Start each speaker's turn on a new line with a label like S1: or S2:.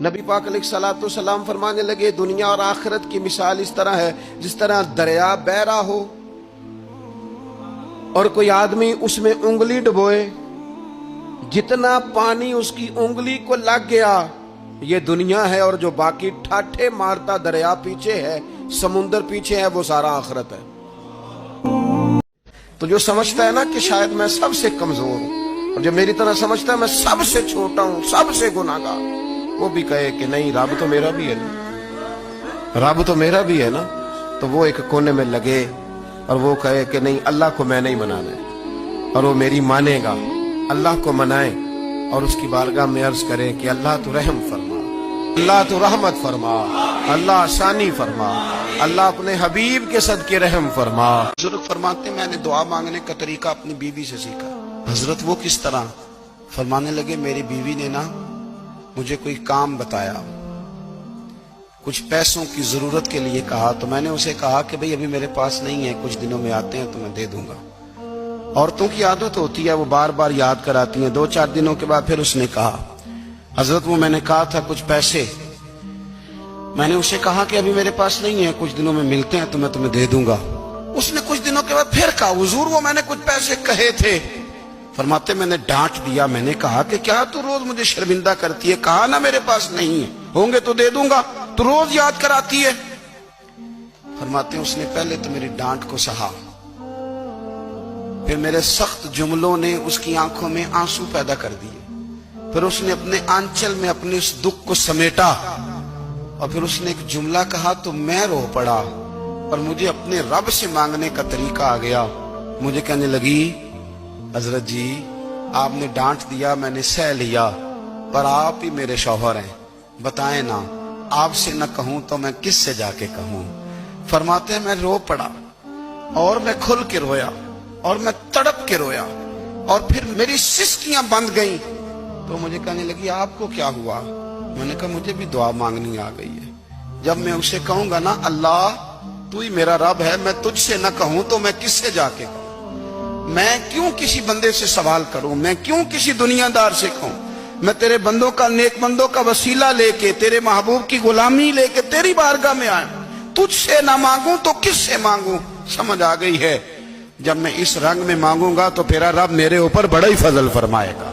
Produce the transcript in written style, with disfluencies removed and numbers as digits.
S1: نبی پاک علیہ الصلوۃ والسلام فرمانے لگے دنیا اور آخرت کی مثال اس طرح ہے جس طرح دریا بہ رہا ہو اور کوئی آدمی اس میں انگلی ڈبوئے، جتنا پانی اس کی انگلی کو لگ گیا یہ دنیا ہے، اور جو باقی ٹھاٹھے مارتا دریا پیچھے ہے، سمندر پیچھے ہے، وہ سارا آخرت ہے۔ تو جو سمجھتا ہے نا کہ شاید میں سب سے کمزور ہوں، اور جو میری طرح سمجھتا ہے میں سب سے چھوٹا ہوں، سب سے گناہگار، وہ بھی کہے کہ نہیں رب تو میرا بھی ہے نا، رب تو میرا بھی ہے نا، تو وہ ایک کونے میں لگے اور وہ کہے کہ نہیں اللہ کو میں نہیں منانا ہے، اور وہ میری مانے گا، اللہ کو منائے اور اس کی بارگاہ میں عرض کرے کہ اللہ تو رحم فرما، اللہ تو رحمت فرما، اللہ آسانی فرما، اللہ اپنے حبیب کے صدقے رحم فرما۔ بزرگ فرماتے میں نے دعا مانگنے کا طریقہ اپنی بیوی سے سیکھا۔ حضرت وہ کس طرح؟ فرمانے لگے میری بیوی نے نا مجھے کوئی کام بتایا، کچھ پیسوں کی ضرورت کے لیے کہا، تو میں نے اسے کہا کہ بھئی ابھی میرے پاس نہیں ہے، کچھ دنوں میں آتے ہیں تو میں دے دوں گا۔ عورتوں کی عادت ہوتی ہے وہ بار بار یاد کراتی ہیں، 2-4 دنوں کے بعد پھر اس نے کہا حضرت وہ میں نے کہا تھا کچھ پیسے، میں نے اسے کہا کہ ابھی میرے پاس نہیں ہے، کچھ دنوں میں ملتے ہیں تو میں تمہیں دے دوں گا۔ اس نے کچھ دنوں کے بعد پھر کہا حضور وہ میں نے کچھ پیسے کہے تھے۔ فرماتے میں نے ڈانٹ دیا، میں نے کہا کہ کیا تو روز مجھے شرمندہ کرتی ہے، کہا نا میرے پاس نہیں ہے، ہوں گے تو دے دوں گا، تو روز یاد کراتی ہے۔ فرماتے اس نے پہلے تو میری ڈانٹ کو سہا، پھر میرے سخت جملوں نے اس کی آنکھوں میں آنسو پیدا کر دیے، پھر اس نے اپنے آنچل میں اپنے اس دکھ کو سمیٹا، اور پھر اس نے ایک جملہ کہا تو میں رو پڑا، اور مجھے اپنے رب سے مانگنے کا طریقہ آ گیا۔ مجھے کہنے لگی حضرت جی آپ نے ڈانٹ دیا، میں نے سہ لیا، پر آپ ہی میرے شوہر ہیں، بتائیں نا آپ سے نہ کہوں تو میں کس سے جا کے کہوں۔ فرماتے ہیں میں رو پڑا، اور میں کھل کے رویا، اور میں تڑپ کے رویا، اور پھر میری سسکیاں بند گئیں۔ تو مجھے کہنے لگی آپ کو کیا ہوا؟ میں نے کہا مجھے بھی دعا مانگنی آ گئی ہے، جب میں اسے کہوں گا نا اللہ تو ہی میرا رب ہے، میں تجھ سے نہ کہوں تو میں کس سے جا کے کہوں؟ میں کیوں کسی بندے سے سوال کروں؟ میں کیوں کسی دنیا دار سے کہوں؟ میں تیرے بندوں کا، نیک بندوں کا وسیلہ لے کے، تیرے محبوب کی غلامی لے کے تیری بارگاہ میں آیا، تجھ سے نہ مانگوں تو کس سے مانگوں؟ سمجھ آ گئی ہے، جب میں اس رنگ میں مانگوں گا تو تیرا رب میرے اوپر بڑا ہی فضل فرمائے گا۔